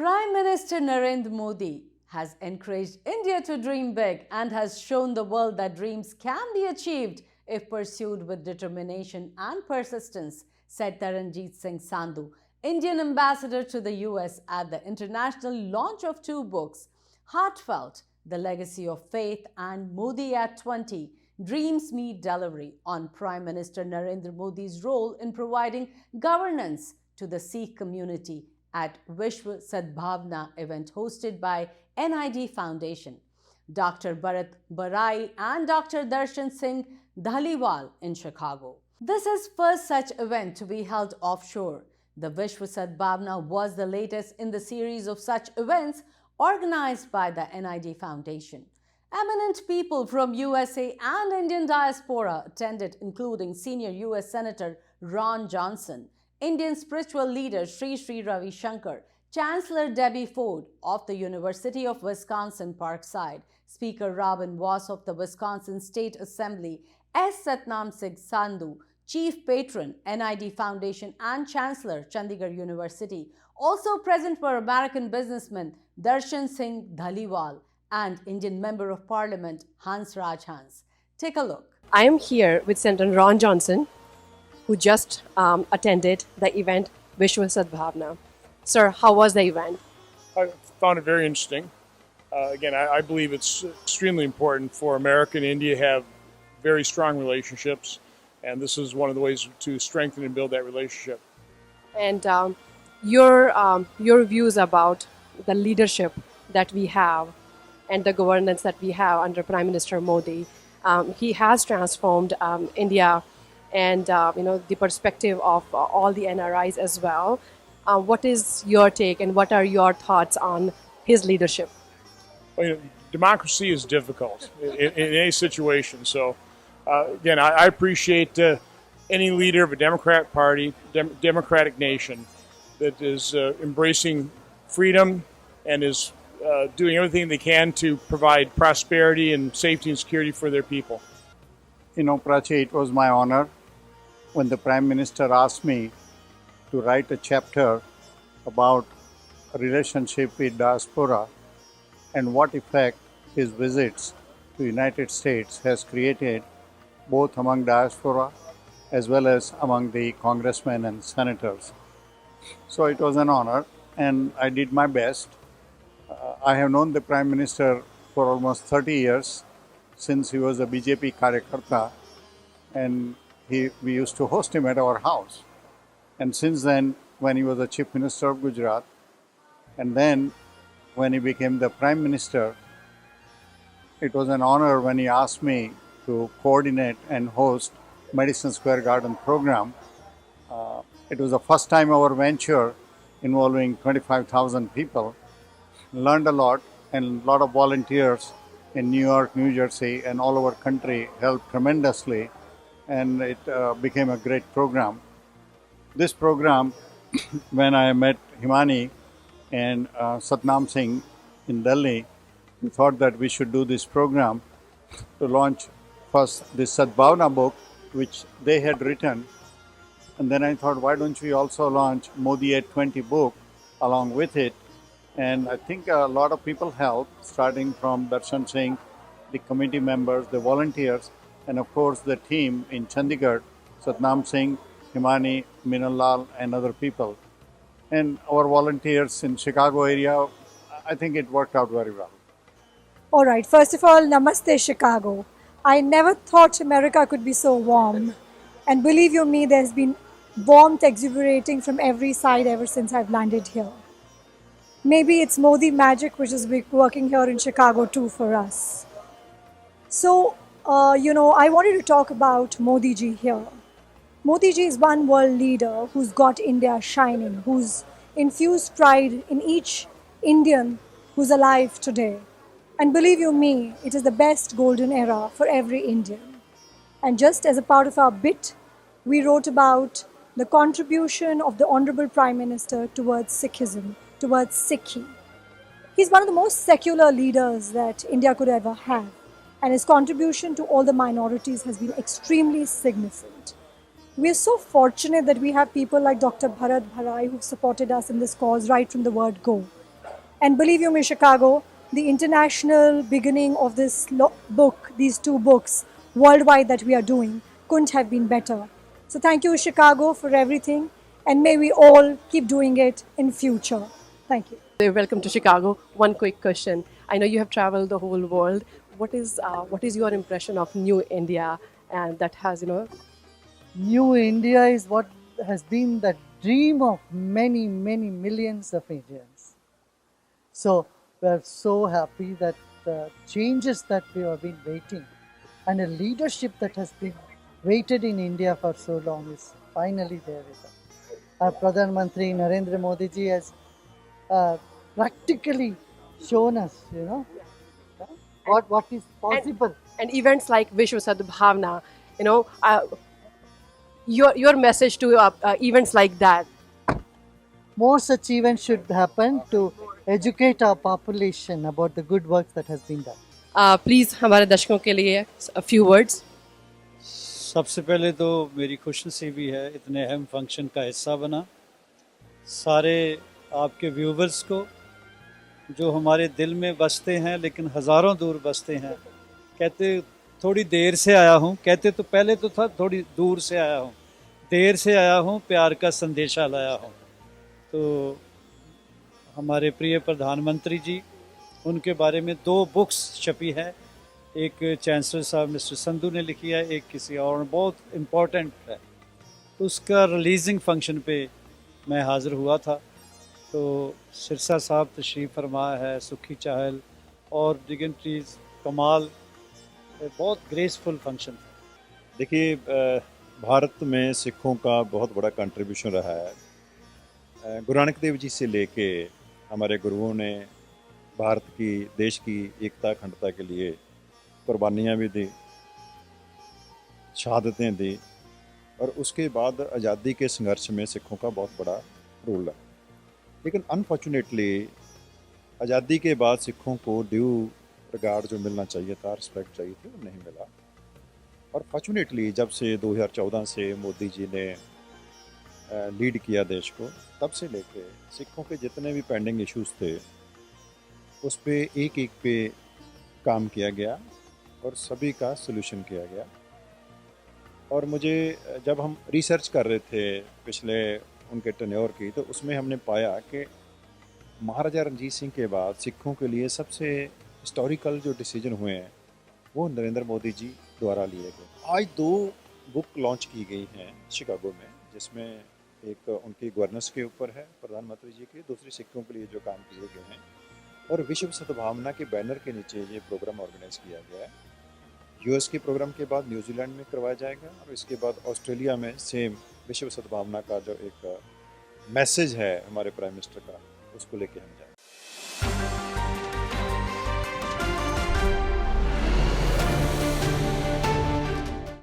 Prime Minister Narendra Modi has encouraged India to dream big and has shown the world that dreams can be achieved if pursued with determination and persistence, said Taranjeet Singh Sandhu, Indian ambassador to the US, at the international launch of two books, Heartfelt, The Legacy of Faith, and Modi at 20, Dreams Meet Delivery, on Prime Minister Narendra Modi's role in providing governance to the Sikh community at Vishwa Sadbhavna event hosted by NID Foundation, Dr. Bharat Barai and Dr. Darshan Singh Dhaliwal in Chicago. This is first such event to be held offshore. The Vishwa Sadbhavna was the latest in the series of such events organized by the NID Foundation. Eminent people from USA and Indian diaspora attended, including senior US Senator Ron Johnson, Indian spiritual leader Sri Sri Ravi Shankar, Chancellor Debbie Ford of the University of Wisconsin Parkside, Speaker Robin Voss of the Wisconsin State Assembly, S. Satnam Singh Sandhu, Chief Patron, NID Foundation and Chancellor, Chandigarh University. Also present were American businessman Darshan Singh Dhaliwal and Indian Member of Parliament Hans Raj Hans. Take a look. I am here with Senator Ron Johnson, who just attended the event Vishwa Sadbhavna. Sir, how was the event? I found it very interesting. Again, I believe it's extremely important for America and India to have very strong relationships, and this is one of the ways to strengthen and build that relationship. And your views about the leadership that we have and the governance that we have under Prime Minister Modi. He has transformed India and the perspective of all the NRIs as well. What is your take and what are your thoughts on his leadership? Well, democracy is difficult in any situation. So, again, I appreciate any leader of a Democrat Party, democratic nation that is embracing freedom and is doing everything they can to provide prosperity and safety and security for their people. Prachi, it was my honor when the Prime Minister asked me to write a chapter about a relationship with diaspora and what effect his visits to United States has created both among diaspora as well as among the congressmen and senators. So it was an honor and I did my best. I have known the Prime Minister for almost 30 years since he was a BJP Karyakarta, and we used to host him at our house. And since then, when he was the Chief Minister of Gujarat, and then when he became the Prime Minister, it was an honor when he asked me to coordinate and host Madison Square Garden program. It was the first time our venture involving 25,000 people. Learned a lot, and a lot of volunteers in New York, New Jersey, and all over country helped tremendously, and it became a great program. This program, when I met Himani and Satnam Singh in Delhi, we thought that we should do this program to launch first this Sadbhavna book, which they had written, and then I thought, why don't we also launch Modi at 20 book along with it? And I think a lot of people helped, starting from Darshan Singh, the committee members, the volunteers, and of course the team in Chandigarh, Satnam Singh, Himani, Minal Lal, and other people. And our volunteers in Chicago area, I think it worked out very well. All right, first of all, Namaste Chicago. I never thought America could be so warm. And believe you me, there's been warmth exuberating from every side ever since I've landed here. Maybe it's Modi magic which is working here in Chicago too for us. So, I wanted to talk about Modi ji here. Modi ji is one world leader who's got India shining, who's infused pride in each Indian who's alive today. And believe you me, it is the best golden era for every Indian. And just as a part of our bit, we wrote about the contribution of the Honorable Prime Minister towards Sikhism, towards Sikhi. He's one of the most secular leaders that India could ever have, and his contribution to all the minorities has been extremely significant. We are so fortunate that we have people like Dr. Bharat Barai who've supported us in this cause right from the word go. And believe you me, Chicago, the international beginning of this book, these two books worldwide that we are doing, couldn't have been better. So thank you, Chicago, for everything, and may we all keep doing it in future. Thank you. Welcome to Chicago. One quick question. I know you have traveled the whole world. What is your impression of New India, and that has New India is what has been the dream of many, many millions of Indians. So we are so happy that the changes that we have been waiting and a leadership that has been waited in India for so long is finally there with us. Our Pradhan Mantri Narendra Modi ji has practically shown us, what is possible. and events like Vishwa Sadbhavna, your message to events like that. More such events should happen to educate our population about the good work that has been done. Please, हमारे दर्शकों के लिए a few words. सबसे पहले तो मेरी खुशनसीबी है इतने अहम फंक्शन का हिस्सा बना। सारे आपके व्यूवर्स को जो हमारे दिल में बसते हैं लेकिन हज़ारों दूर बसते हैं, कहते थोड़ी देर से आया हूँ, कहते तो पहले तो था थोड़ी दूर से आया हूँ, देर से आया हूँ, प्यार का संदेशा लाया हूँ। तो हमारे प्रिय प्रधानमंत्री जी, उनके बारे में 2 बुक्स छपी है, एक चांसलर साहब मिस्टर संधू ने लिखी है, एक किसी और ने, बहुत इम्पोर्टेंट है। तो उसका रिलीजिंग फंक्शन पे मैं हाज़िर हुआ था। तो सिरसा साहब तशरीफ़ फरमा है, सुखी चाहल और डिगनिटरीज कमाल, बहुत ग्रेसफुल फंक्शन था। देखिए, भारत में सिखों का बहुत बड़ा कंट्रीब्यूशन रहा है। गुरु नानक देव जी से लेके हमारे गुरुओं ने भारत की, देश की एकता अखंडता के लिए कुर्बानियाँ भी दी, शहादतें दी, और उसके बाद आज़ादी के संघर्ष में सिखों का बहुत बड़ा रोल है। लेकिन अनफॉर्चुनेटली आज़ादी के बाद सिखों को ड्यू रिगार्ड जो मिलना चाहिए था, रिस्पेक्ट चाहिए थी, वो नहीं मिला। और फॉर्चुनेटली जब से 2014 से मोदी जी ने लीड किया देश को, तब से लेके सिखों के जितने भी पेंडिंग इश्यूज थे उस पे एक एक पे काम किया गया और सभी का सलूशन किया गया। और मुझे जब हम रिसर्च कर रहे थे पिछले उनके टेन्योर की, तो उसमें हमने पाया कि महाराजा रणजीत सिंह के बाद सिखों के लिए सबसे हिस्टोरिकल जो डिसीजन हुए हैं वो नरेंद्र मोदी जी द्वारा लिए गए। आज 2 बुक लॉन्च की गई हैं शिकागो में, जिसमें एक उनकी गवर्नेंस के ऊपर है प्रधानमंत्री जी की, दूसरी सिखों के लिए जो काम किए गए हैं, और विश्व सद्भावना के बैनर के नीचे ये प्रोग्राम ऑर्गेनाइज किया गया है। यूएस के प्रोग्राम के बाद न्यूजीलैंड में करवाया जाएगा और इसके बाद ऑस्ट्रेलिया में सेम विश्व सद्भावना का जो एक मैसेज है हमारे प्राइम मिनिस्टर का, उसको लेके हम जाएंगे।